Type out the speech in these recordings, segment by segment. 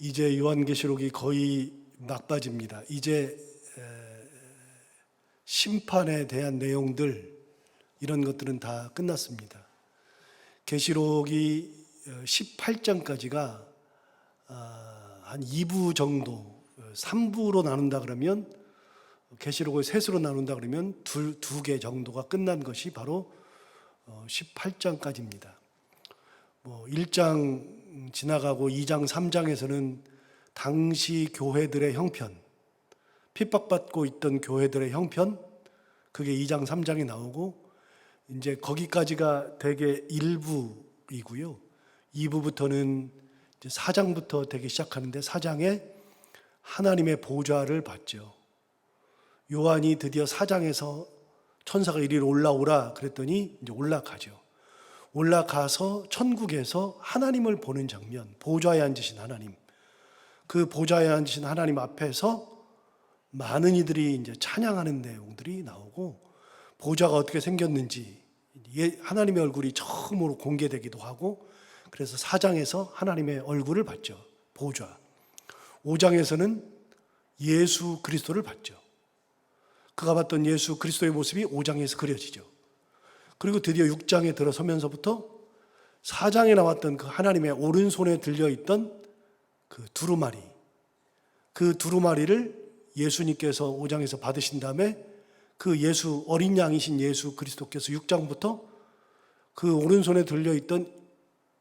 이제 요한계시록이 거의 막바지입니다. 이제 심판에 대한 내용들 이런 것들은 다 끝났습니다. 계시록이 18장까지가 한 2부 정도, 3부로 나눈다 그러면 계시록을 셋으로 나눈다 그러면 두 개 정도가 끝난 것이 바로 18장까지입니다. 1장 지나가고 2장, 3장에서는 당시 교회들의 형편, 핍박받고 있던 교회들의 형편, 그게 2장, 3장에 나오고 이제 거기까지가 되게 1부이고요. 2부부터는 이제 4장부터 되기 시작하는데 4장에 하나님의 보좌를 봤죠. 요한이 드디어 4장에서 천사가 이리로 올라오라 그랬더니 이제 올라가죠. 올라가서 천국에서 하나님을 보는 장면, 보좌에 앉으신 하나님, 그 보좌에 앉으신 하나님 앞에서 많은 이들이 이제 찬양하는 내용들이 나오고 보좌가 어떻게 생겼는지 하나님의 얼굴이 처음으로 공개되기도 하고 그래서 4장에서 하나님의 얼굴을 봤죠. 보좌. 5장에서는 예수 그리스도를 봤죠. 그가 봤던 예수 그리스도의 모습이 5장에서 그려지죠. 그리고 드디어 6장에 들어서면서부터 4장에 나왔던 그 하나님의 오른손에 들려있던 그 두루마리, 그 두루마리를 예수님께서 5장에서 받으신 다음에 그 예수, 어린 양이신 예수 그리스도께서 6장부터 그 오른손에 들려있던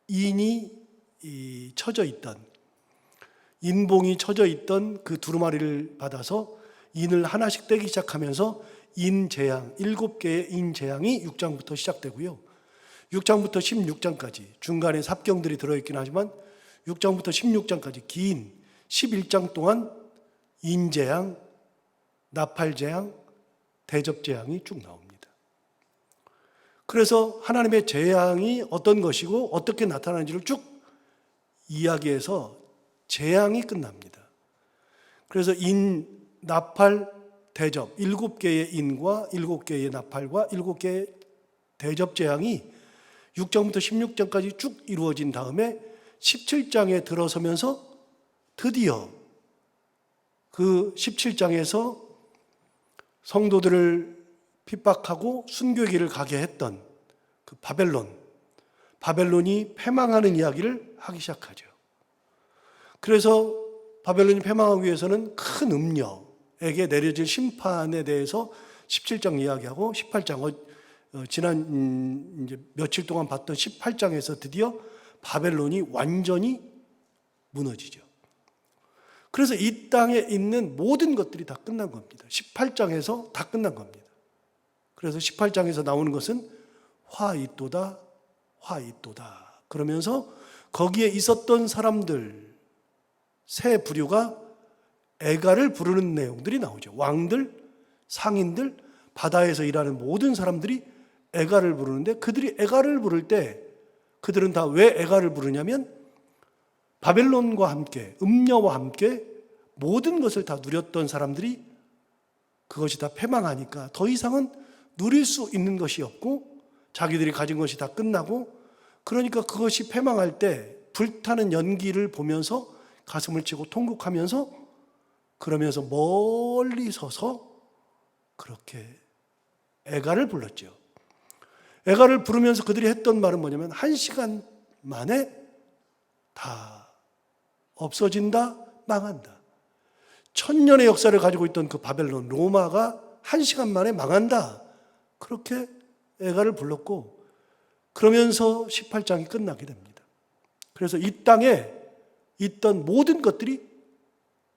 인이 쳐져 있던, 인봉이 쳐져 있던 그 두루마리를 받아서 인을 하나씩 떼기 시작하면서 인재앙, 7개의 인재앙이 6장부터 시작되고요. 6장부터 16장까지 중간에 삽경들이 들어있긴 하지만 6장부터 16장까지 긴 11장 동안 인재앙, 나팔재앙, 대접재앙이 쭉 나옵니다. 그래서 하나님의 재앙이 어떤 것이고 어떻게 나타나는지를 쭉 이야기해서 재앙이 끝납니다. 그래서 인, 나팔, 대접, 7개의 인과 7개의 나팔과 7개의 대접 재앙이 6장부터 16장까지 쭉 이루어진 다음에 17장에 들어서면서 드디어 그 17장에서 성도들을 핍박하고 순교길을 가게 했던 그 바벨론이 패망하는 이야기를 하기 시작하죠. 그래서 바벨론이 패망하기 위해서는 큰 음녀에게 내려질 심판에 대해서 17장 이야기하고 18장, 지난 이제 며칠 동안 봤던 18장에서 드디어 바벨론이 완전히 무너지죠. 그래서 이 땅에 있는 모든 것들이 다 끝난 겁니다. 18장에서 다 끝난 겁니다. 그래서 18장에서 나오는 것은 화 있도다, 화 있도다. 그러면서 거기에 있었던 사람들, 세 부류가 애가를 부르는 내용들이 나오죠. 왕들, 상인들, 바다에서 일하는 모든 사람들이 애가를 부르는데 그들이 애가를 부를 때 그들은 다 왜 애가를 부르냐면 바벨론과 함께, 음녀와 함께 모든 것을 다 누렸던 사람들이 그것이 다 패망하니까 더 이상은 누릴 수 있는 것이 없고 자기들이 가진 것이 다 끝나고 그러니까 그것이 패망할 때 불타는 연기를 보면서 가슴을 치고 통곡하면서 그러면서 멀리 서서 그렇게 애가를 불렀죠. 애가를 부르면서 그들이 했던 말은 뭐냐면 1시간 만에 다 없어진다, 망한다. 1000년의 역사를 가지고 있던 그 바벨론, 로마가 1시간 만에 망한다. 그렇게 애가를 불렀고 그러면서 18장이 끝나게 됩니다. 그래서 이 땅에 있던 모든 것들이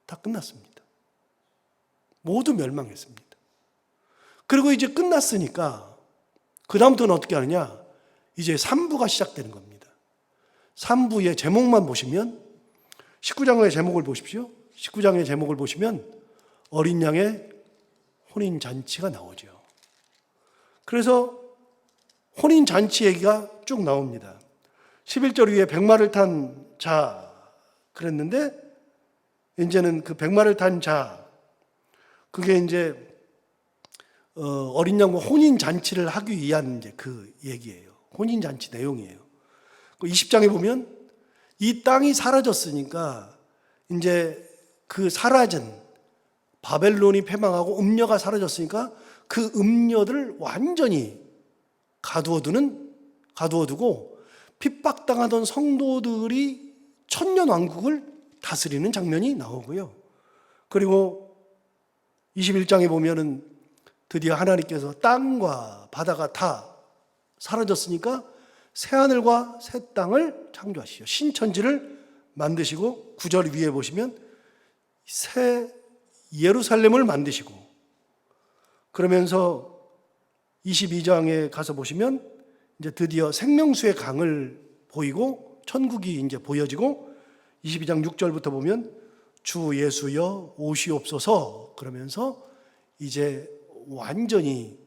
다 끝났습니다. 모두 멸망했습니다. 그리고 이제 끝났으니까 그 다음부터는 어떻게 하느냐? 이제 3부가 시작되는 겁니다. 3부의 제목만 보시면 19장의 제목을 보십시오. 19장의 제목을 보시면 어린 양의 혼인잔치가 나오죠. 그래서 혼인잔치 얘기가 쭉 나옵니다. 11절 위에 백마를 탄 자 그랬는데 이제는 그 백마를 탄 자 그게 이제 어린 양과 혼인잔치를 하기 위한 이제 그 얘기예요. 혼인잔치 내용이에요. 20장에 보면 이 땅이 사라졌으니까 이제 그 사라진 바벨론이 패망하고 음녀가 사라졌으니까 그 음녀들을 완전히 가두어두고 핍박당하던 성도들이 천년왕국을 다스리는 장면이 나오고요. 그리고 21장에 보면은 드디어 하나님께서 땅과 바다가 다 사라졌으니까 새하늘과 새 땅을 창조하시죠. 신천지를 만드시고 9절 위에 보시면 새 예루살렘을 만드시고, 그러면서 22장에 가서 보시면 이제 드디어 생명수의 강을 보이고 천국이 이제 보여지고, 22장 6절부터 보면 주 예수여 오시옵소서 그러면서 이제 완전히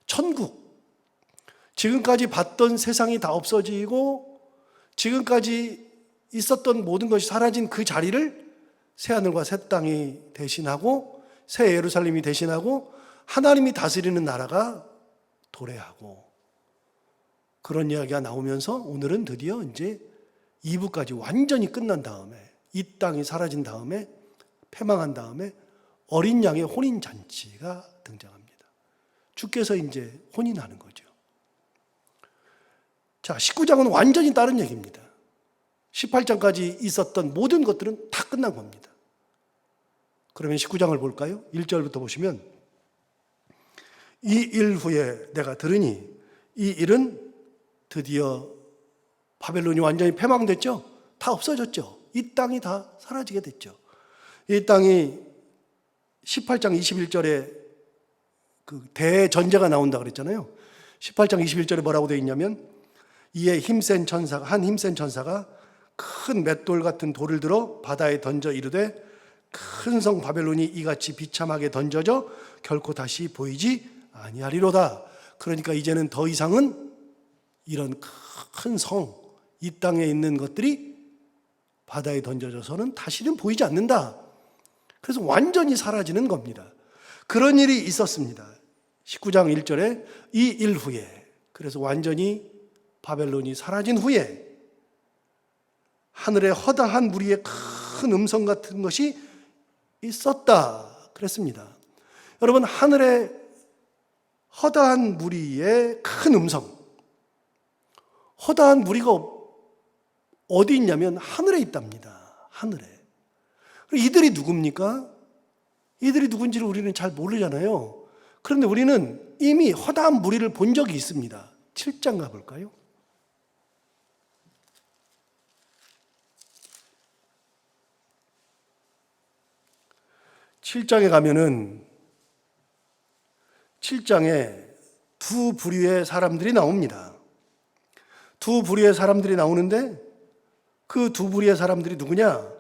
천국, 지금까지 봤던 세상이 다 없어지고 지금까지 있었던 모든 것이 사라진 그 자리를 새하늘과 새 땅이 대신하고 새 예루살렘이 대신하고 하나님이 다스리는 나라가 도래하고, 그런 이야기가 나오면서 오늘은 드디어 이제 2부까지 완전히 끝난 다음에, 이 땅이 사라진 다음에, 패망한 다음에 어린 양의 혼인잔치가 등장합니다. 주께서 이제 혼인하는 거죠. 자, 19장은 완전히 다른 얘기입니다. 18장까지 있었던 모든 것들은 다 끝난 겁니다. 그러면 19장을 볼까요? 1절부터 보시면 이 일 후에 내가 들으니, 이 일은 드디어 바벨론이 완전히 패망됐죠? 다 없어졌죠? 이 땅이 다 사라지게 됐죠. 이 땅이 18장 21절에 그 대전제가 나온다 그랬잖아요. 18장 21절에 뭐라고 되어 있냐면, 이에 한 힘센 천사가 큰 맷돌 같은 돌을 들어 바다에 던져 이르되 큰 성 바벨론이 이같이 비참하게 던져져 결코 다시 보이지 아니하리로다. 그러니까 이제는 더 이상은 이런 큰 성, 이 땅에 있는 것들이 바다에 던져져서는 다시는 보이지 않는다. 그래서 완전히 사라지는 겁니다. 그런 일이 있었습니다. 19장 1절에 이 일 후에, 그래서 완전히 바벨론이 사라진 후에 하늘에 허다한 무리의 큰 음성 같은 것이 있었다 그랬습니다. 여러분, 하늘에 허다한 무리의 큰 음성, 허다한 무리가 어디 있냐면 하늘에 있답니다. 하늘에. 이들이 누굽니까? 이들이 누군지를 우리는 잘 모르잖아요. 그런데 우리는 이미 허다한 무리를 본 적이 있습니다. 7장 가볼까요? 7장에 가면은 7장에 두 부류의 사람들이 나옵니다. 두 부류의 사람들이 나오는데 그 두 부류의 사람들이 누구냐?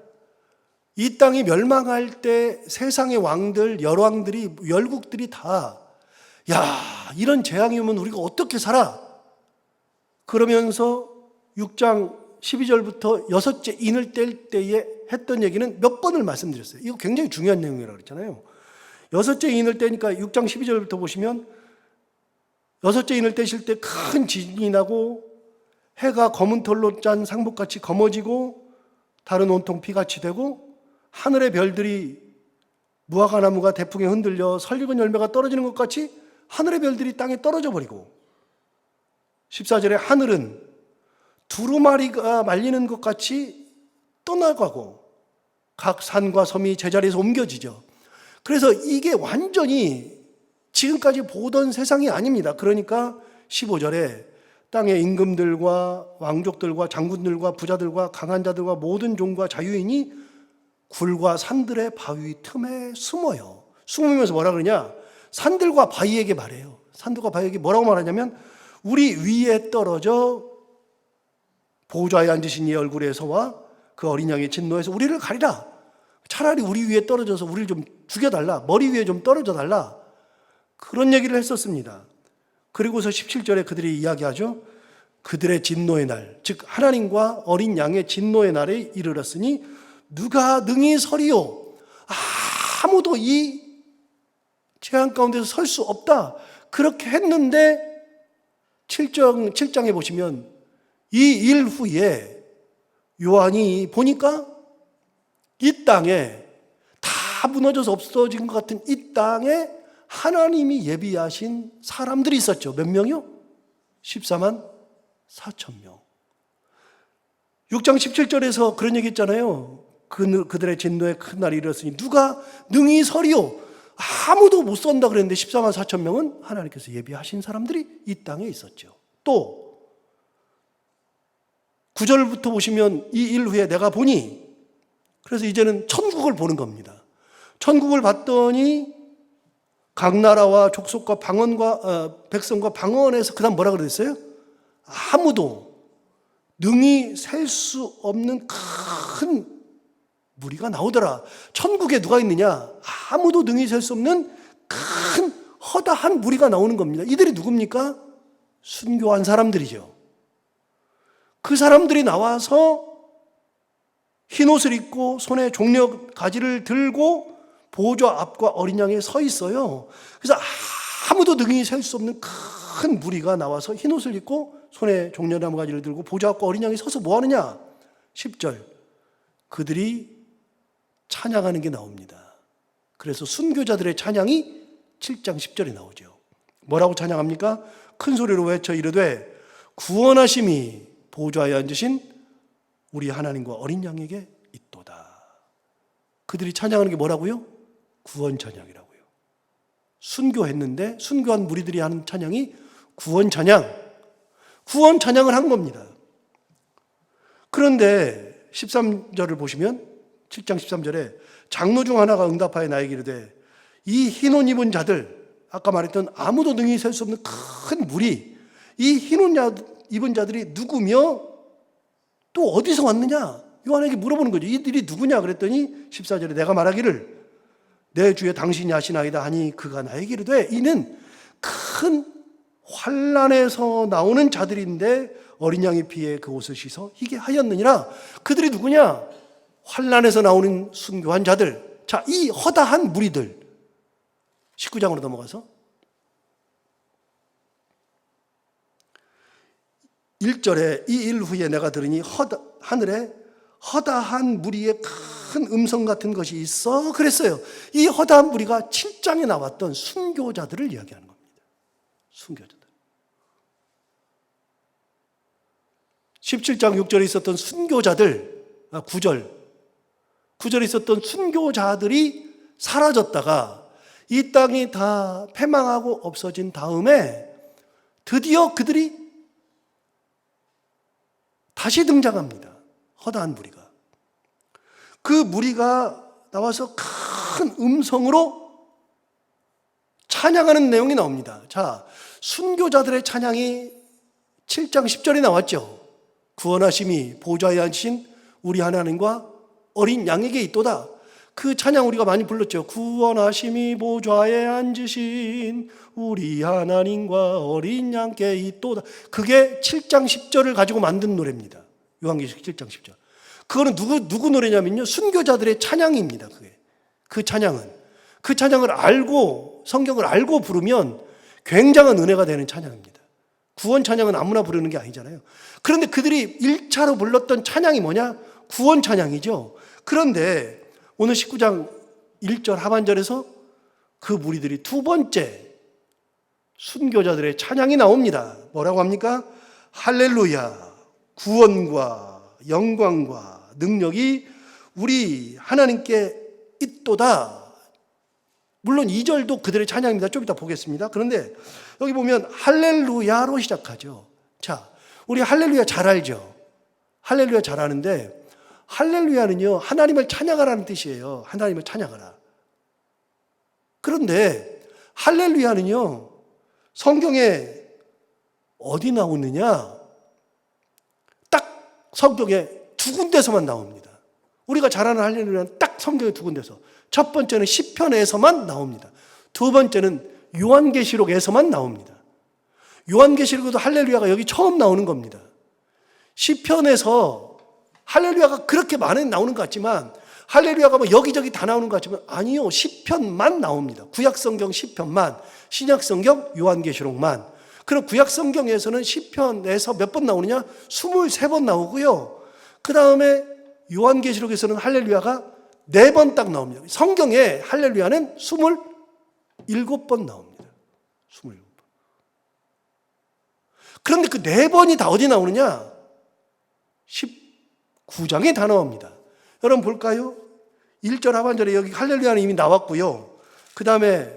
이 땅이 멸망할 때 세상의 왕들, 열왕들이, 열국들이 다, 야, 이런 재앙이 오면 우리가 어떻게 살아? 그러면서 6장 12절부터 여섯째 인을 뗄 때에 했던 얘기는 몇 번을 말씀드렸어요. 이거 굉장히 중요한 내용이라고 그랬잖아요. 여섯째 인을 떼니까 6장 12절부터 보시면 여섯째 인을 떼실 때 큰 지진이 나고 해가 검은 털로 짠 상복같이 검어지고 달은 온통 피같이 되고 하늘의 별들이 무화과 나무가 대풍에 흔들려 설익은 열매가 떨어지는 것 같이 하늘의 별들이 땅에 떨어져 버리고, 14절에 하늘은 두루마리가 말리는 것 같이 떠나가고 각 산과 섬이 제자리에서 옮겨지죠. 그래서 이게 완전히 지금까지 보던 세상이 아닙니다. 그러니까 15절에 땅의 임금들과 왕족들과 장군들과 부자들과 강한 자들과 모든 종과 자유인이 굴과 산들의 바위 틈에 숨어요. 숨으면서 뭐라 그러냐? 산들과 바위에게 말해요. 산들과 바위에게 뭐라고 말하냐면, 우리 위에 떨어져 보좌에 앉으신 이 얼굴에서와 그 어린 양의 진노에서 우리를 가리라. 차라리 우리 위에 떨어져서 우리를 좀 죽여달라. 머리 위에 좀 떨어져 달라. 그런 얘기를 했었습니다. 그리고서 17절에 그들이 이야기하죠. 그들의 진노의 날, 즉 하나님과 어린 양의 진노의 날에 이르렀으니 누가 능히 서리요? 아무도 이 재앙 가운데서 설 수 없다. 그렇게 했는데 7장에 보시면 이 일 후에 요한이 보니까 이 땅에 다 무너져서 없어진 것 같은 이 땅에 하나님이 예비하신 사람들이 있었죠. 몇 명이요? 14만 4천 명. 6장 17절에서 그런 얘기 있잖아요. 그들의 진노에 큰 날이 이르렀으니 누가 능히 서리요? 아무도 못 선다 그랬는데 14만 4천 명은 하나님께서 예비하신 사람들이 이 땅에 있었죠. 또 9절부터 보시면 이 일 후에 내가 보니, 그래서 이제는 천국을 보는 겁니다. 천국을 봤더니 각 나라와 족속과 방언과 백성과 방언에서 그 다음 뭐라 그랬어요? 아무도 능히 셀 수 없는 큰 무리가 나오더라. 천국에 누가 있느냐? 아무도 능히 셀 수 없는 큰 허다한 무리가 나오는 겁니다. 이들이 누굽니까? 순교한 사람들이죠. 그 사람들이 나와서 흰옷을 입고 손에 종려 가지를 들고 보좌 앞과 어린 양에 서 있어요. 그래서 아무도 능히 셀 수 없는 큰 무리가 나와서 흰옷을 입고 손에 종려나무 가지를 들고 보좌 앞과 어린 양에 서서 뭐 하느냐? 10절. 그들이 찬양하는 게 나옵니다. 그래서 순교자들의 찬양이 7장 10절에 나오죠. 뭐라고 찬양합니까? 큰 소리로 외쳐 이르되 구원하심이 보좌에 앉으신 우리 하나님과 어린 양에게 있도다. 그들이 찬양하는 게 뭐라고요? 구원 찬양이라고요. 순교했는데 순교한 무리들이 하는 찬양이 구원 찬양. 구원 찬양을 한 겁니다. 그런데 13절을 보시면 7장 13절에 장로 중 하나가 응답하여 나에게 이르되 이 흰옷 입은 자들, 아까 말했던 아무도 능히 셀 수 없는 큰 무리, 이 흰옷 입은 자들이 누구며 또 어디서 왔느냐? 요한에게 물어보는 거죠. 이들이 누구냐? 그랬더니 14절에 내가 말하기를 내 주여 당신이 아시나이다 하니 그가 나에게 이르되 이는 큰 환난에서 나오는 자들인데 어린 양의 피에 그 옷을 씻어 희게 하였느니라. 그들이 누구냐? 환난에서 나오는 순교한 자들. 자, 이 허다한 무리들. 19장으로 넘어가서 1절에 이 일 후에 내가 들으니 하늘에 허다한 무리의 큰 음성 같은 것이 있어 그랬어요. 이 허다한 무리가 7장에 나왔던 순교자들을 이야기하는 겁니다. 순교자들. 17장 6절에 있었던 순교자들, 9절에 있었던 순교자들이 사라졌다가 이 땅이 다 패망하고 없어진 다음에 드디어 그들이 다시 등장합니다. 허다한 무리가. 그 무리가 나와서 큰 음성으로 찬양하는 내용이 나옵니다. 자, 순교자들의 찬양이 7장 10절에 나왔죠. 구원하심이 보좌에 앉으신 우리 하나님과 어린 양에게 있도다. 그 찬양 우리가 많이 불렀죠. 구원하심이 보좌에 앉으신 우리 하나님과 어린 양께 있도다. 그게 7장 10절을 가지고 만든 노래입니다. 요한계시록 7장 10절. 그거는 누구 노래냐면요, 순교자들의 찬양입니다. 그게. 그 찬양을 알고 성경을 알고 부르면 굉장한 은혜가 되는 찬양입니다. 구원 찬양은 아무나 부르는 게 아니잖아요. 그런데 그들이 1차로 불렀던 찬양이 뭐냐? 구원 찬양이죠. 그런데 오늘 19장 1절 하반절에서 그 무리들이 두 번째 순교자들의 찬양이 나옵니다. 뭐라고 합니까? 할렐루야, 구원과 영광과 능력이 우리 하나님께 있도다. 물론 2절도 그들의 찬양입니다. 좀 이따 보겠습니다. 그런데 여기 보면 할렐루야로 시작하죠. 자, 우리 할렐루야 잘 알죠? 할렐루야 잘 아는데 할렐루야는요, 하나님을 찬양하라는 뜻이에요. 하나님을 찬양하라. 그런데 할렐루야는요, 성경에 어디 나오느냐? 딱 성경에 두 군데서만 나옵니다. 우리가 잘 아는 할렐루야는 딱 성경에 두 군데서. 첫 번째는 시편에서만 나옵니다. 두 번째는 요한계시록에서만 나옵니다. 요한계시록에도 할렐루야가 여기 처음 나오는 겁니다. 시편에서 할렐루야가 그렇게 많이 나오는 것 같지만, 할렐루야가 뭐 여기저기 다 나오는 것 같지만 아니요, 시편만 나옵니다. 구약성경 시편만, 신약성경 요한계시록만. 그럼 구약성경에서는 시편에서 몇 번 나오느냐? 23번 나오고요. 그 다음에 요한계시록에서는 할렐루야가 4번 딱 나옵니다. 성경에 할렐루야는 27번 나옵니다. 27번. 그런데 그 4번이 다 어디 나오느냐? 19장에 다 나옵니다. 여러분 볼까요? 1절 하반절에 여기 할렐루야는 이미 나왔고요. 그 다음에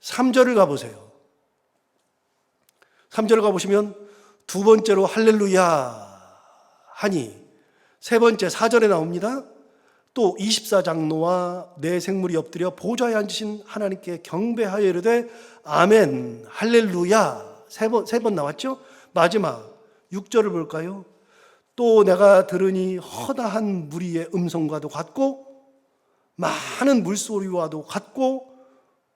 3절을 가보세요. 3절을 가보시면 두 번째로 할렐루야 하니, 세 번째 4절에 나옵니다. 또 24장로와 내 생물이 엎드려 보좌에 앉으신 하나님께 경배하여 이르되 아멘 할렐루야, 세 번 나왔죠. 마지막 6절을 볼까요? 또 내가 들으니 허다한 무리의 음성과도 같고 많은 물소리와도 같고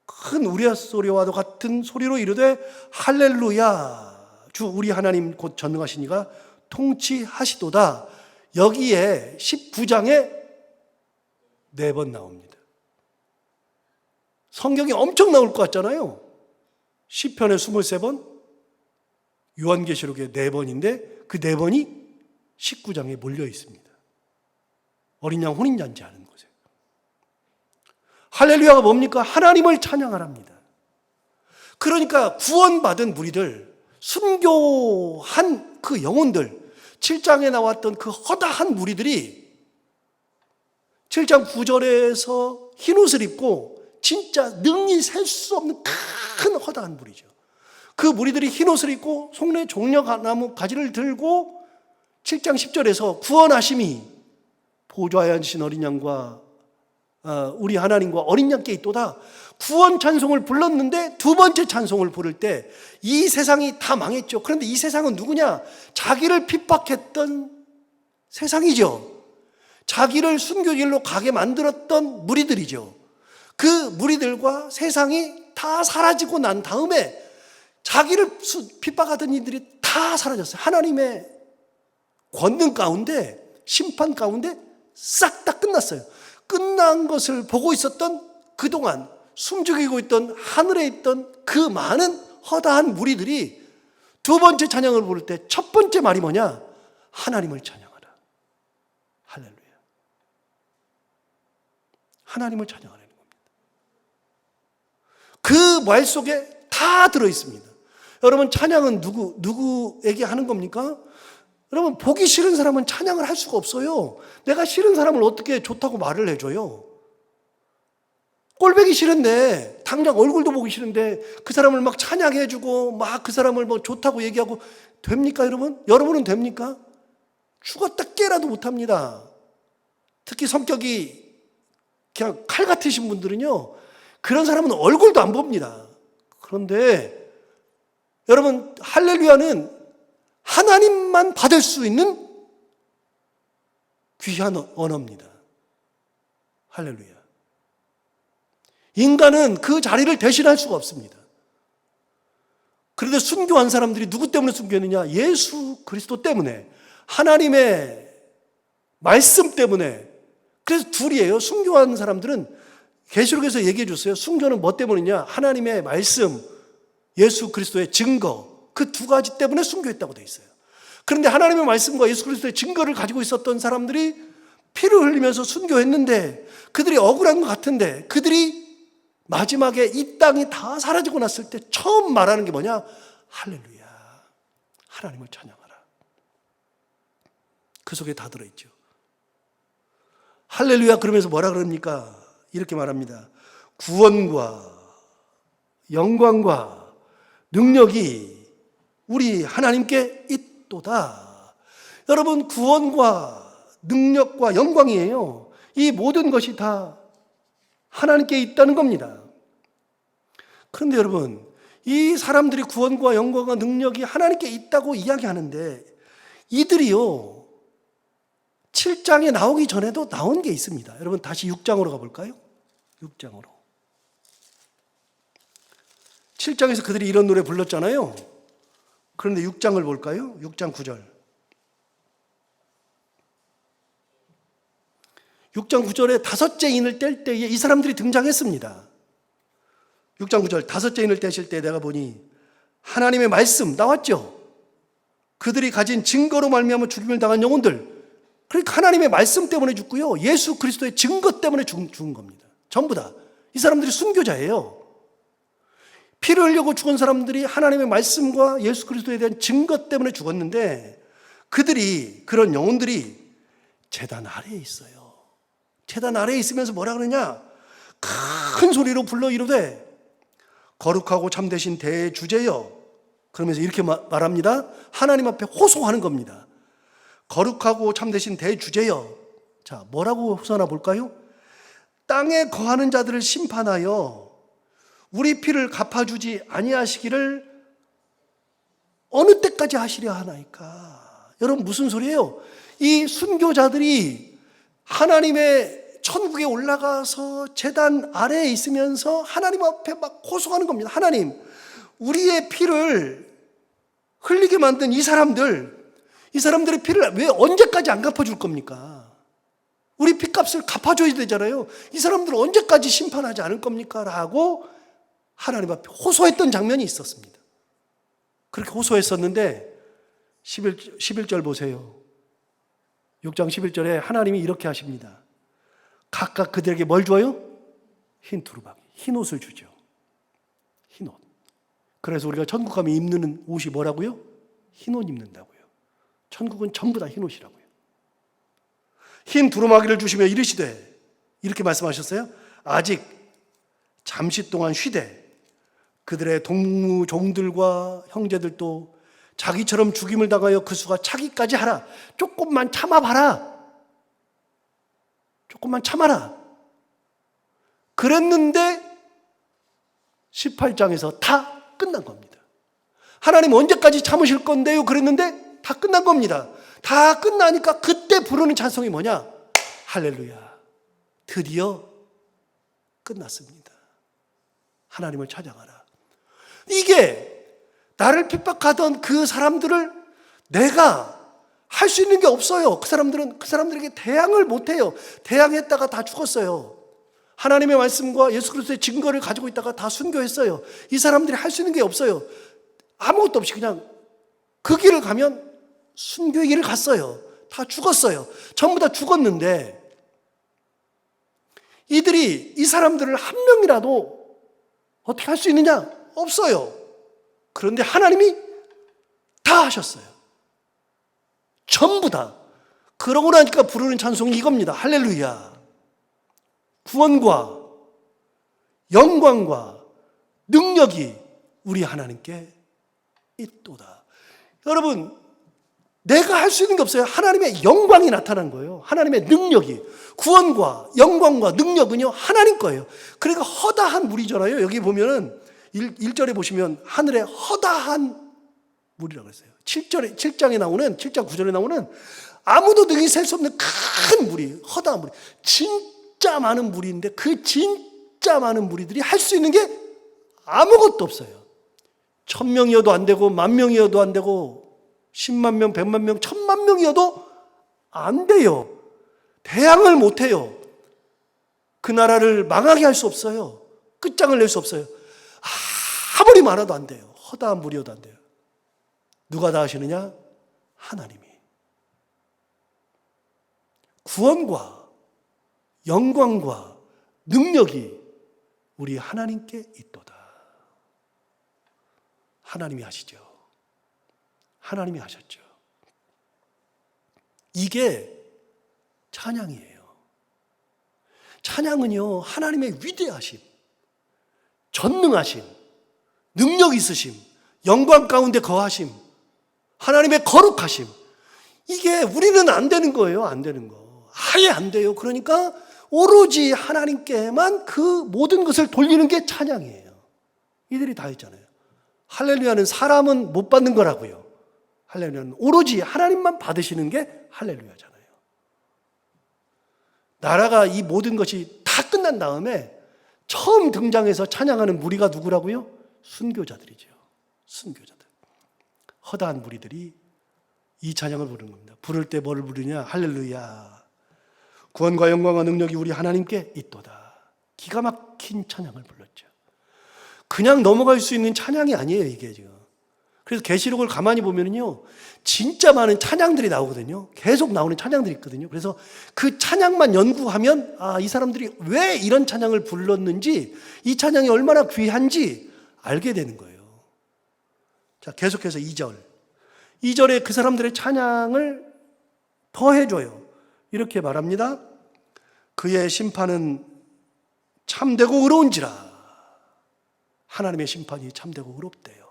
큰 우리의 소리와도 같은 소리로 이르되 할렐루야, 주 우리 하나님 곧 전능하시니가 통치하시도다. 여기에 19장에 4번 나옵니다. 성경이 엄청 나올 것 같잖아요. 시편에 23번, 요한계시록에 4번인데 그 4번이 19장에 몰려 있습니다. 어린 양 혼인잔치 하는 곳에. 할렐루야가 뭡니까? 하나님을 찬양하랍니다. 그러니까 구원받은 무리들, 순교한 그 영혼들, 7장에 나왔던 그 허다한 무리들이 7장 9절에서 흰옷을 입고 진짜 능히 셀 수 없는 큰 허다한 무리죠. 그 무리들이 흰옷을 입고 속내 종려나무 가지를 들고 7장 10절에서 구원하심이 보좌에 앉으신 어린 양과 우리 하나님과 어린 양께 있도다. 구원 찬송을 불렀는데 두 번째 찬송을 부를 때 이 세상이 다 망했죠. 그런데 이 세상은 누구냐? 자기를 핍박했던 세상이죠. 자기를 순교길로 가게 만들었던 무리들이죠. 그 무리들과 세상이 다 사라지고 난 다음에 자기를 핍박하던 이들이 다 사라졌어요. 하나님의 권능 가운데, 심판 가운데 싹 다 끝났어요. 끝난 것을 보고 있었던, 그동안 숨죽이고 있던 하늘에 있던 그 많은 허다한 무리들이 두 번째 찬양을 부를 때 첫 번째 말이 뭐냐? 하나님을 찬양하라. 할렐루야. 하나님을 찬양하라는 겁니다. 그 말 속에 다 들어있습니다. 여러분, 찬양은 누구에게 하는 겁니까? 여러분, 보기 싫은 사람은 찬양을 할 수가 없어요. 내가 싫은 사람을 어떻게 좋다고 말을 해줘요? 꼴보기 싫은데, 당장 얼굴도 보기 싫은데 그 사람을 막 찬양해주고 막 그 사람을 뭐 좋다고 얘기하고 됩니까, 여러분? 여러분은 됩니까? 죽었다 깨라도 못합니다. 특히 성격이 그냥 칼 같으신 분들은요, 그런 사람은 얼굴도 안 봅니다. 그런데 여러분, 할렐루야는 하나님만 받을 수 있는 귀한 언어입니다. 할렐루야. 인간은 그 자리를 대신할 수가 없습니다. 그런데 순교한 사람들이 누구 때문에 순교했느냐? 예수 그리스도 때문에, 하나님의 말씀 때문에. 그래서 둘이에요. 순교한 사람들은 계시록에서 얘기해 줬어요. 순교는 뭐 때문이냐? 하나님의 말씀, 예수 그리스도의 증거, 그 두 가지 때문에 순교했다고 돼 있어요. 그런데 하나님의 말씀과 예수 그리스도의 증거를 가지고 있었던 사람들이 피를 흘리면서 순교했는데, 그들이 억울한 것 같은데, 그들이 마지막에 이 땅이 다 사라지고 났을 때 처음 말하는 게 뭐냐? 할렐루야. 하나님을 찬양하라. 그 속에 다 들어있죠. 할렐루야 그러면서 뭐라 그럽니까? 이렇게 말합니다. 구원과 영광과 능력이 우리 하나님께 있도다. 여러분, 구원과 능력과 영광이에요. 이 모든 것이 다 하나님께 있다는 겁니다. 그런데 여러분, 이 사람들이 구원과 영광과 능력이 하나님께 있다고 이야기하는데 이들이요, 7장에 나오기 전에도 나온 게 있습니다. 여러분, 다시 6장으로 가볼까요? 6장으로. 7장에서 그들이 이런 노래 불렀잖아요. 그런데 6장을 볼까요? 6장 9절. 6장 9절에 다섯째 인을 뗄 때에 이 사람들이 등장했습니다. 6장 9절, 다섯째 인을 떼실 때 내가 보니 하나님의 말씀 나왔죠. 그들이 가진 증거로 말미암아 죽임을 당한 영혼들, 그러니까 하나님의 말씀 때문에 죽고요. 예수 그리스도의 증거 때문에 죽은 겁니다. 전부 다. 이 사람들이 순교자예요. 피를 흘리고 죽은 사람들이 하나님의 말씀과 예수 그리스도에 대한 증거 때문에 죽었는데 그런 영혼들이 제단 아래에 있어요. 제단 아래에 있으면서 뭐라 그러냐? 큰 소리로 불러 이르되 거룩하고 참되신 대주제여. 그러면서 이렇게 말합니다. 하나님 앞에 호소하는 겁니다. 거룩하고 참되신 대주제여. 자, 뭐라고 호소하나 볼까요? 땅에 거하는 자들을 심판하여 우리 피를 갚아주지 아니하시기를 어느 때까지 하시려 하나이까. 여러분 무슨 소리예요? 이 순교자들이 하나님의 천국에 올라가서 제단 아래에 있으면서 하나님 앞에 막 호소하는 겁니다. 하나님, 우리의 피를 흘리게 만든 이 사람들의 피를 왜 언제까지 안 갚아줄 겁니까? 우리 피값을 갚아줘야 되잖아요. 이 사람들은 언제까지 심판하지 않을 겁니까? 라고 하나님 앞에 호소했던 장면이 있었습니다. 그렇게 호소했었는데 11절 보세요. 6장 11절에 하나님이 이렇게 하십니다. 각각 그들에게 뭘 줘요? 흰 두루마기, 흰 옷을 주죠. 흰 옷. 그래서 우리가 천국 가면 입는 옷이 뭐라고요? 흰 옷 입는다고요. 천국은 전부 다 흰 옷이라고요. 흰 두루마기를 주시며 이르시되, 이렇게 말씀하셨어요. 아직 잠시 동안 쉬되 그들의 종들과 형제들도 자기처럼 죽임을 당하여 그 수가 차기까지 하라. 조금만 참아봐라. 조금만 참아라. 그랬는데 18장에서 다 끝난 겁니다. 하나님 언제까지 참으실 건데요? 그랬는데 다 끝난 겁니다. 다 끝나니까 그때 부르는 찬송이 뭐냐? 할렐루야. 드디어 끝났습니다. 하나님을 찬양하라. 이게 나를 핍박하던 그 사람들을 내가 할 수 있는 게 없어요. 그 사람들에게 대항을 못해요. 대항했다가 다 죽었어요. 하나님의 말씀과 예수 그리스도의 증거를 가지고 있다가 다 순교했어요. 이 사람들이 할 수 있는 게 없어요. 아무것도 없이 그냥 그 길을 가면 순교의 길을 갔어요. 다 죽었어요. 전부 다 죽었는데 이 사람들을 한 명이라도 어떻게 할 수 있느냐? 없어요. 그런데 하나님이 다 하셨어요. 전부 다. 그러고 나니까 부르는 찬송이 이겁니다. 할렐루야. 구원과 영광과 능력이 우리 하나님께 있도다. 여러분, 내가 할 수 있는 게 없어요. 하나님의 영광이 나타난 거예요. 하나님의 능력이. 구원과 영광과 능력은요, 하나님 거예요. 그러니까 허다한 물이잖아요. 여기 보면은 1절에 보시면 하늘에 허다한 물이라고 했어요. 7장에 나오는, 7장 9절에 나오는 아무도 능히 셀 수 없는 큰 물이, 허다한 물이. 진짜 많은 물인데 그 진짜 많은 무리들이 할 수 있는 게 아무것도 없어요. 1000명이어도 안 되고 10,000명이어도 안 되고 10만 명, 100만 명, 1000만 명이어도 안 돼요. 대항을 못 해요. 그 나라를 망하게 할 수 없어요. 끝장을 낼 수 없어요. 아무리 많아도 안 돼요. 허다한 물이어도 안 돼요. 누가 다 하시느냐? 하나님이. 구원과 영광과 능력이 우리 하나님께 있도다. 하나님이 하시죠. 하나님이 하셨죠. 이게 찬양이에요. 찬양은요, 하나님의 위대하심, 전능하심, 능력 있으심, 영광 가운데 거하심, 하나님의 거룩하심. 이게 우리는 안 되는 거예요. 안 되는 거. 아예 안 돼요. 그러니까 오로지 하나님께만 그 모든 것을 돌리는 게 찬양이에요. 이들이 다 했잖아요. 할렐루야는 사람은 못 받는 거라고요. 할렐루야는 오로지 하나님만 받으시는 게 할렐루야잖아요. 나라가 이 모든 것이 다 끝난 다음에 처음 등장해서 찬양하는 무리가 누구라고요? 순교자들이죠. 순교자들. 허다한 무리들이 이 찬양을 부르는 겁니다. 부를 때 뭐를 부르냐? 할렐루야. 구원과 영광과 능력이 우리 하나님께 있도다. 기가 막힌 찬양을 불렀죠. 그냥 넘어갈 수 있는 찬양이 아니에요, 이게 지금. 그래서 계시록을 가만히 보면요, 진짜 많은 찬양들이 나오거든요. 계속 나오는 찬양들이 있거든요. 그래서 그 찬양만 연구하면 이 사람들이 왜 이런 찬양을 불렀는지, 이 찬양이 얼마나 귀한지 알게 되는 거예요. 자, 계속해서 2절. 2절에 그 사람들의 찬양을 더해줘요. 이렇게 말합니다. 그의 심판은 참되고 의로운지라. 하나님의 심판이 참되고 의롭대요.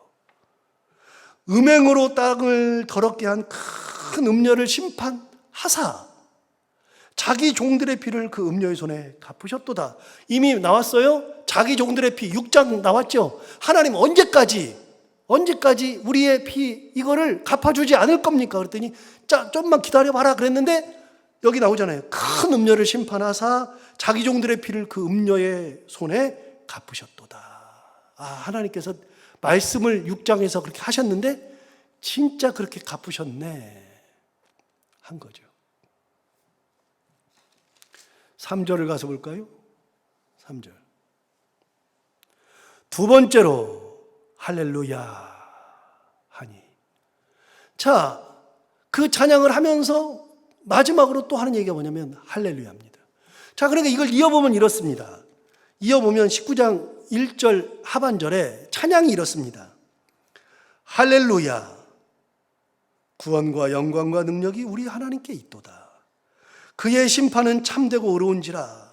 음행으로 땅을 더럽게 한 큰 음녀를 심판하사 자기 종들의 피를 그 음녀의 손에 갚으셨도다. 이미 나왔어요. 자기 종들의 피 6장 나왔죠. 하나님 언제까지 우리의 피 이거를 갚아주지 않을 겁니까? 그랬더니 좀만 기다려봐라 그랬는데 여기 나오잖아요. 큰 음녀를 심판하사 자기 종들의 피를 그 음녀의 손에 갚으셨도다. 하나님께서 말씀을 6장에서 그렇게 하셨는데 진짜 그렇게 갚으셨네 한 거죠. 3절을 가서 볼까요? 3절. 두 번째로 할렐루야 하니. 자, 그 찬양을 하면서 마지막으로 또 하는 얘기가 뭐냐면 할렐루야입니다. 자, 그러니까 이걸 이어보면 이렇습니다. 이어보면 19장 1절 하반절에 찬양이 이렇습니다. 할렐루야, 구원과 영광과 능력이 우리 하나님께 있도다. 그의 심판은 참되고 의로운지라.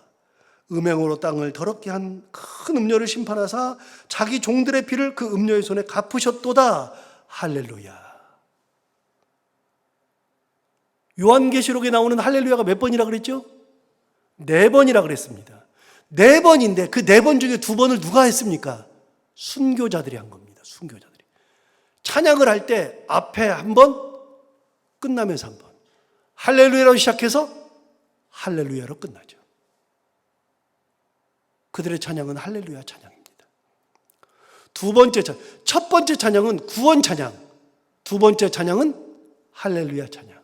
음행으로 땅을 더럽게 한 큰 음녀를 심판하사 자기 종들의 피를 그 음녀의 손에 갚으셨도다. 할렐루야. 요한계시록에 나오는 할렐루야가 몇 번이라 그랬죠? 4번이라 그랬습니다. 4번인데 그 4번 중에 2번을 누가 했습니까? 순교자들이 한 겁니다. 순교자들이. 찬양을 할 때 앞에 한 번, 끝나면서 한 번. 할렐루야로 시작해서 할렐루야로 끝나죠. 그들의 찬양은 할렐루야 찬양입니다. 두 번째 찬양, 첫 번째 찬양은 구원 찬양, 두 번째 찬양은 할렐루야 찬양.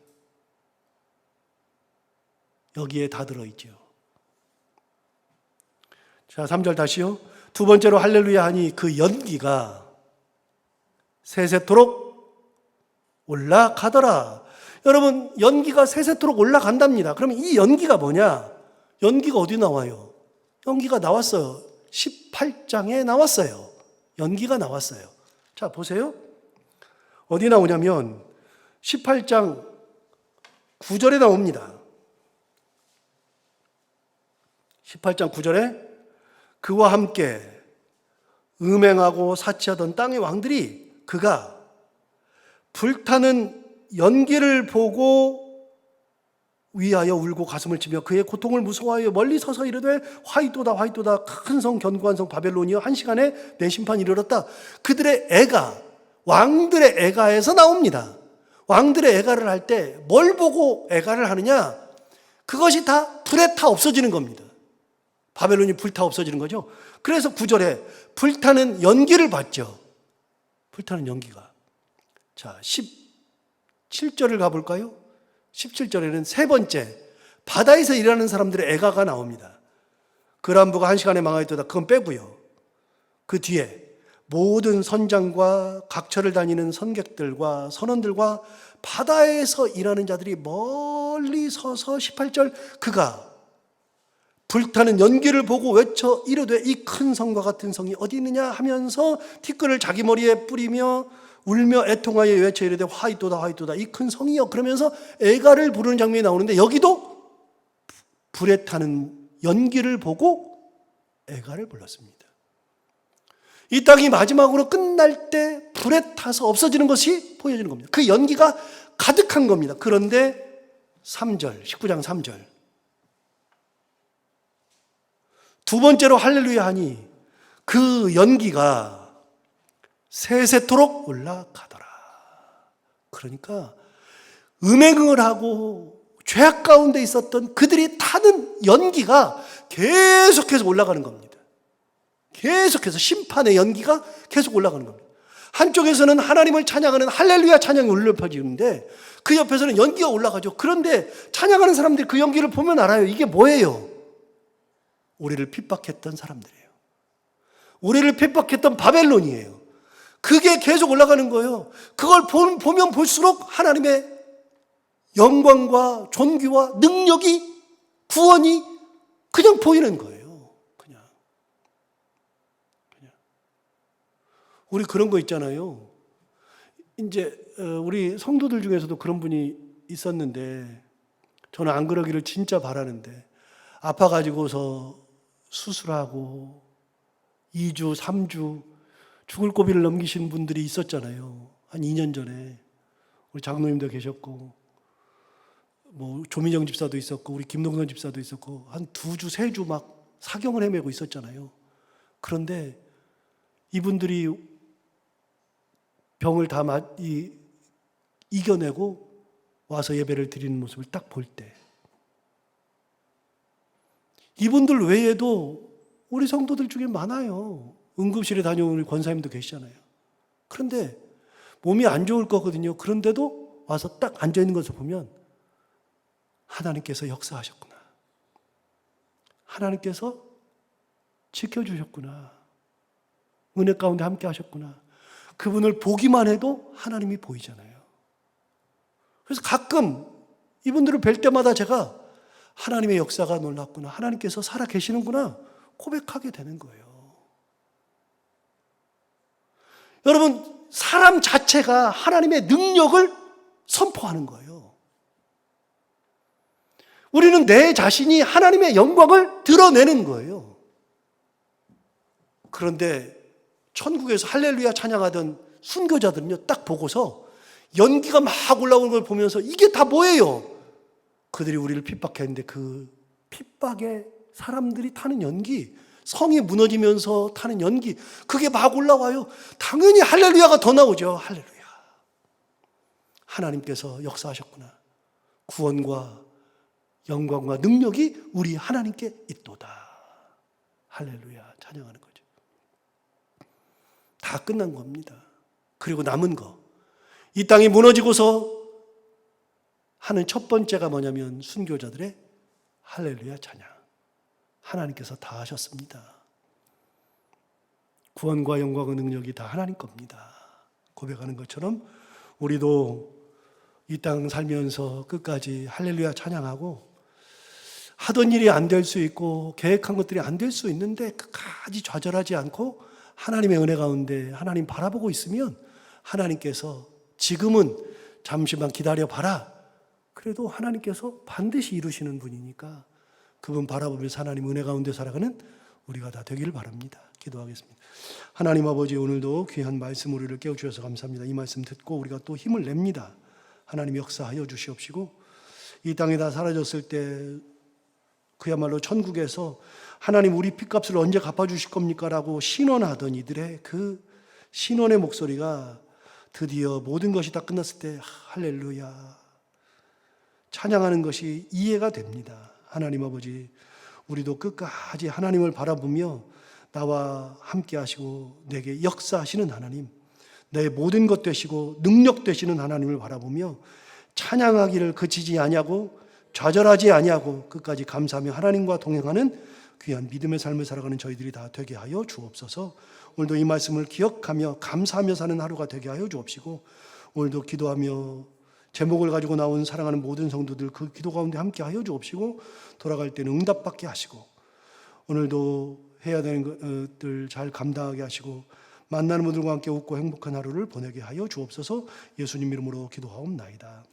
여기에 다 들어있죠. 자, 3절 다시요. 두 번째로 할렐루야 하니 그 연기가 세세토록 올라가더라. 여러분, 연기가 세세토록 올라간답니다. 그러면 이 연기가 뭐냐? 연기가 어디 나와요? 연기가 나왔어요. 18장에 나왔어요. 연기가 나왔어요. 자, 보세요. 어디 나오냐면 18장 9절에 나옵니다. 18장 9절에 그와 함께 음행하고 사치하던 땅의 왕들이 그가 불타는 연기를 보고 위하여 울고 가슴을 치며 그의 고통을 무서워하여 멀리 서서 이르되 화이도다 화이도다 큰 성 견고한 성 바벨론이여 한 시간에 내 심판이 이르렀다. 그들의 애가 왕들의 애가에서 나옵니다. 왕들의 애가를 할 때 뭘 보고 애가를 하느냐? 그것이 다 불에 타 없어지는 겁니다. 바벨론이 불타 없어지는 거죠. 그래서 9절에 불타는 연기를 봤죠. 불타는 연기가. 자, 17절을 가볼까요? 17절에는 세 번째, 바다에서 일하는 사람들의 애가가 나옵니다. 그람부가 한 시간에 망하였도다. 그건 빼고요. 그 뒤에 모든 선장과 각처를 다니는 선객들과 선원들과 바다에서 일하는 자들이 멀리 서서 18절 그가 불타는 연기를 보고 외쳐 이르되 이 큰 성과 같은 성이 어디 있느냐 하면서 티끌을 자기 머리에 뿌리며 울며 애통하여 외쳐 이르되 화이도다 화이도다 이 큰 성이여. 그러면서 애가를 부르는 장면이 나오는데 여기도 불에 타는 연기를 보고 애가를 불렀습니다. 이 땅이 마지막으로 끝날 때 불에 타서 없어지는 것이 보여지는 겁니다. 그 연기가 가득한 겁니다. 그런데 3절, 19장 3절. 두 번째로 할렐루야 하니 그 연기가 세세토록 올라가더라. 그러니까 음행을 하고 죄악 가운데 있었던 그들이 타는 연기가 계속해서 올라가는 겁니다. 계속해서 심판의 연기가 계속 올라가는 겁니다. 한쪽에서는 하나님을 찬양하는 할렐루야 찬양이 울려 퍼지는데 그 옆에서는 연기가 올라가죠. 그런데 찬양하는 사람들이 그 연기를 보면 알아요. 이게 뭐예요? 우리를 핍박했던 사람들이에요. 우리를 핍박했던 바벨론이에요. 그게 계속 올라가는 거예요. 그걸 보면 볼수록 하나님의 영광과 존귀와 능력이, 구원이 그냥 보이는 거예요. 그냥. 우리 그런 거 있잖아요. 이제 우리 성도들 중에서도 그런 분이 있었는데, 저는 안 그러기를 진짜 바라는데, 아파가지고서 수술하고 2주, 3주 죽을 고비를 넘기신 분들이 있었잖아요. 한 2년 전에. 우리 장로님도 계셨고, 뭐 조민정 집사도 있었고, 우리 김동선 집사도 있었고, 한 2주, 3주 막 사경을 헤매고 있었잖아요. 그런데 이분들이 병을 다 이겨내고 와서 예배를 드리는 모습을 딱 볼 때, 이분들 외에도 우리 성도들 중에 많아요. 응급실에 다녀온 우리 권사님도 계시잖아요. 그런데 몸이 안 좋을 거거든요. 그런데도 와서 딱 앉아있는 것을 보면 하나님께서 역사하셨구나, 하나님께서 지켜주셨구나, 은혜 가운데 함께 하셨구나, 그분을 보기만 해도 하나님이 보이잖아요. 그래서 가끔 이분들을 뵐 때마다 제가 하나님의 역사가 놀랍구나, 하나님께서 살아 계시는구나 고백하게 되는 거예요. 여러분, 사람 자체가 하나님의 능력을 선포하는 거예요. 우리는 내 자신이 하나님의 영광을 드러내는 거예요. 그런데 천국에서 할렐루야 찬양하던 순교자들은요, 딱 보고서 연기가 막 올라오는 걸 보면서 이게 다 뭐예요? 그들이 우리를 핍박했는데 그 핍박에 사람들이 타는 연기, 성이 무너지면서 타는 연기, 그게 막 올라와요. 당연히 할렐루야가 더 나오죠. 할렐루야, 하나님께서 역사하셨구나, 구원과 영광과 능력이 우리 하나님께 있도다. 할렐루야 찬양하는 거죠. 다 끝난 겁니다. 그리고 남은 거, 이 땅이 무너지고서 하는 첫 번째가 뭐냐면 순교자들의 할렐루야 찬양. 하나님께서 다 하셨습니다. 구원과 영광과 능력이 다 하나님 겁니다. 고백하는 것처럼 우리도 이 땅 살면서 끝까지 할렐루야 찬양하고, 하던 일이 안 될 수 있고 계획한 것들이 안 될 수 있는데 끝까지 좌절하지 않고 하나님의 은혜 가운데 하나님 바라보고 있으면 하나님께서 지금은 잠시만 기다려봐라, 그래도 하나님께서 반드시 이루시는 분이니까 그분 바라보면서 하나님 은혜 가운데 살아가는 우리가 다 되기를 바랍니다. 기도하겠습니다. 하나님 아버지, 오늘도 귀한 말씀 우리를 깨워주셔서 감사합니다. 이 말씀 듣고 우리가 또 힘을 냅니다. 하나님 역사하여 주시옵시고, 이 땅에 다 사라졌을 때 그야말로 천국에서 하나님 우리 핏값을 언제 갚아주실 겁니까? 라고 신원하던 이들의 그 신원의 목소리가 드디어 모든 것이 다 끝났을 때 할렐루야 찬양하는 것이 이해가 됩니다. 하나님 아버지, 우리도 끝까지 하나님을 바라보며 나와 함께 하시고 내게 역사하시는 하나님, 내 모든 것 되시고 능력 되시는 하나님을 바라보며 찬양하기를 그치지 아니하고 좌절하지 아니하고 끝까지 감사하며 하나님과 동행하는 귀한 믿음의 삶을 살아가는 저희들이 다 되게 하여 주옵소서. 오늘도 이 말씀을 기억하며 감사하며 사는 하루가 되게 하여 주옵시고, 오늘도 기도하며 제목을 가지고 나온 사랑하는 모든 성도들 그 기도 가운데 함께 하여 주옵시고, 돌아갈 때는 응답받게 하시고, 오늘도 해야 되는 것들 잘 감당하게 하시고, 만나는 분들과 함께 웃고 행복한 하루를 보내게 하여 주옵소서. 예수님 이름으로 기도하옵나이다.